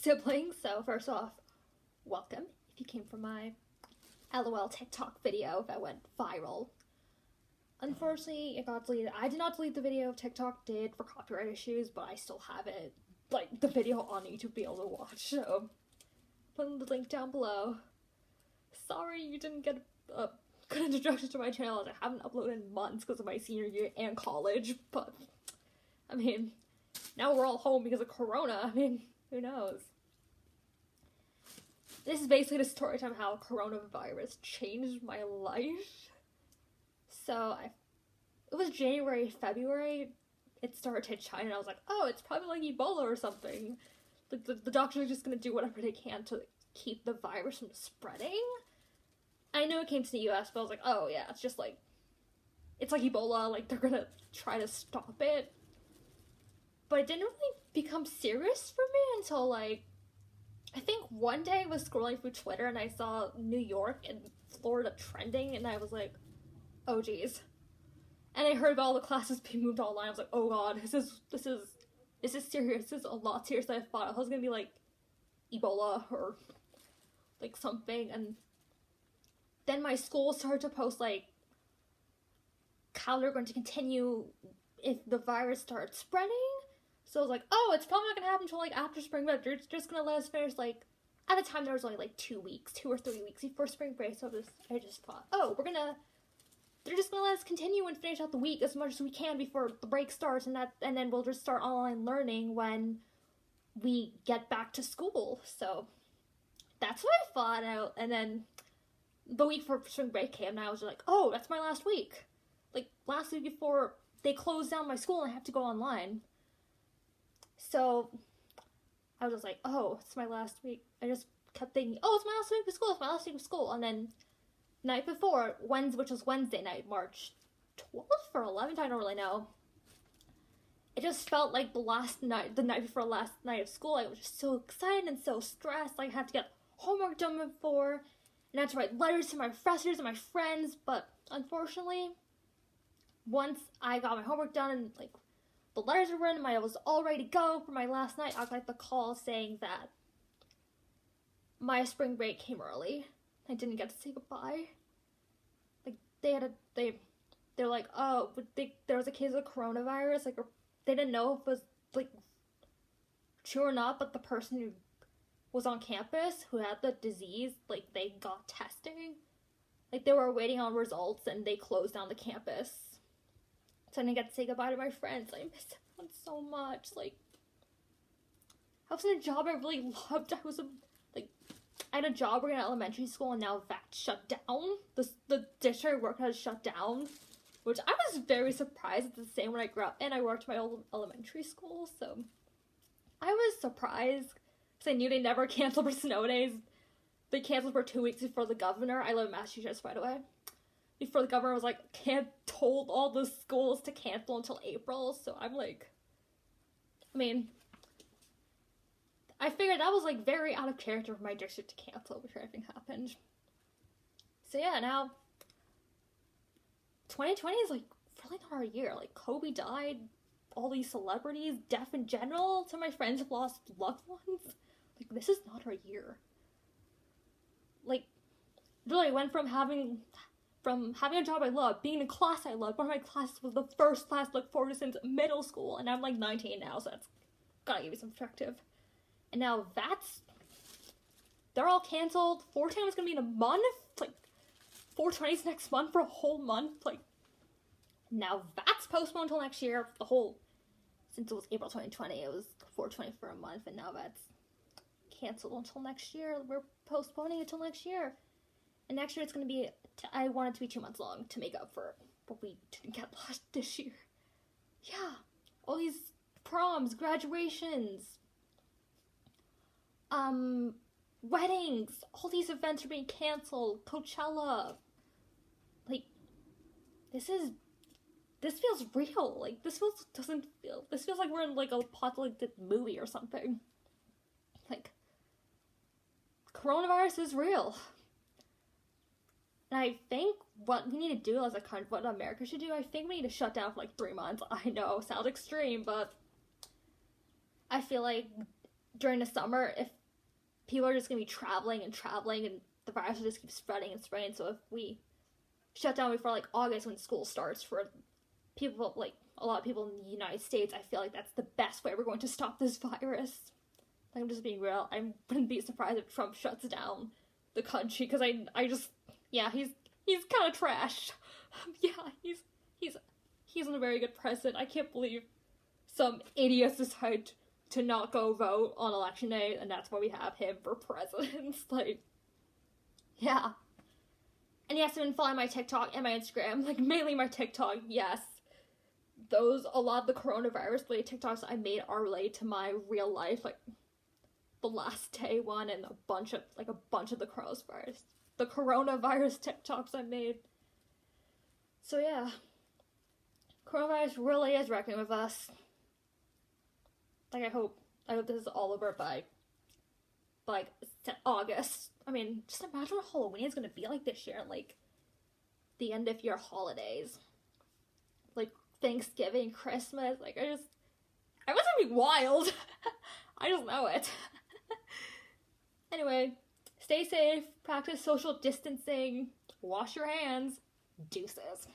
siblings. So first off, welcome if you came from my LOL TikTok video that went viral. Unfortunately, it got deleted. I did not delete the video. TikTok did for copyright issues, but I still have it, like, the video on YouTube to be able to watch. So, put the link down below. Sorry you didn't get a good introduction to my channel. I haven't uploaded in months because of my senior year and college, but, I mean, now we're all home because of Corona. I mean, who knows? This is basically the story time how coronavirus changed my life. So, it was January, February, it started to hit China, and I was like, oh, it's probably like Ebola or something. Like, the doctors are just gonna do whatever they can to keep the virus from spreading. I know it came to the US, but I was like, oh yeah, it's just like, it's like Ebola, like, they're gonna try to stop it. But it didn't really become serious for me until, like, I think one day I was scrolling through Twitter and I saw New York and Florida trending, and I was like, oh geez. And I heard about all the classes being moved online. I was like, oh god, this is serious. This is a lot serious than I thought. I was gonna be like Ebola or like something. And then my school started to post like how they're going to continue if the virus starts spreading. So I was like, oh, it's probably not gonna happen until like after spring break. They're just gonna let us finish, like, at the time there was only like 2 or 3 weeks before spring break. So I just thought, oh, they're just gonna let us continue and finish out the week as much as we can before the break starts, and then we'll just start online learning when we get back to school. So that's what I thought. And then the week for spring break came, and I was like, oh, that's my last week. Like, last week before they closed down my school and I have to go online. So I was just like, oh, it's my last week. I just kept thinking, oh, it's my last week of school, it's my last week of school. And then night before, which was Wednesday night, March 12th or 11th, I don't really know. It just felt like the night before last night of school. I was just so excited and so stressed. I had to get homework done before, and I had to write letters to my professors and my friends, but unfortunately, once I got my homework done and, like, the letters were written, I was all ready to go for my last night, I got, like, the call saying that my spring break came early. I didn't get to say goodbye. Like, they're like, oh, but there was a case of coronavirus, like, they didn't know if it was, like, true or not, but the person who was on campus, who had the disease, like, they got testing. Like, they were waiting on results, and they closed down the campus. So I didn't get to say goodbye to my friends. I missed them so much. Like, I was in a job I really loved. I had a job working at elementary school, and now that shut down. The district I worked at shut down, which I was very surprised. It's the same when I grew up, and I worked at my old elementary school, so I was surprised because I knew they never canceled for snow days. They canceled for 2 weeks before the governor. I live in Massachusetts, by the way. Before the governor was like, told all the schools to cancel until April, so I'm like, I mean, I figured that was, like, very out of character for my district to cancel before everything happened. So yeah, now 2020 is, like, really not our year. Like, Kobe died, all these celebrities, death in general, some of my friends have lost loved ones. Like, this is not our year. Like, really, I went from having a job I love, being in a class I love. One of my classes was the first class I looked forward to since middle school, and I'm, like, 19 now, so that's gotta give you some perspective. And now they're all canceled. 410 was gonna be in a month. Like, 420's next month for a whole month. Like, now that's postponed until next year. Since it was April 2020, it was 420 for a month, and now that's canceled until next year. We're postponing it till next year. And next year it's gonna be, I want it to be 2 months long to make up for what we didn't get last this year. Yeah, all these proms, graduations, weddings, all these events are being canceled, Coachella. Like, this feels real. Like, this feels like we're in, like, a apocalyptic movie or something. Like, coronavirus is real. And I think what we need to do as a country, what America should do, I think we need to shut down for, like, 3 months. I know, sounds extreme, but I feel like during the summer, if people are just going to be traveling and traveling, and the virus will just keep spreading and spreading. So if we shut down before like August when school starts for people, like a lot of people in the United States, I feel like that's the best way we're going to stop this virus. Like, I'm just being real. I wouldn't be surprised if Trump shuts down the country, because I just, yeah, he's kind of trash. Yeah, he's not a very good president. I can't believe some idiots decide to not go vote on election day, and that's why we have him for president. Like, yeah. And yes, I've been following my TikTok and my Instagram, like mainly my TikTok, yes. A lot of the coronavirus related TikToks I made are related to my real life, like the last day one and a bunch of the coronavirus TikToks I made. So yeah, coronavirus really is wrecking with us. Like, I hope this is all over by like August. I mean, just imagine what Halloween is gonna be like this year, like the end of year holidays, like Thanksgiving, Christmas. Like, I want to be wild. I just know it. Anyway, stay safe, practice social distancing, wash your hands, deuces.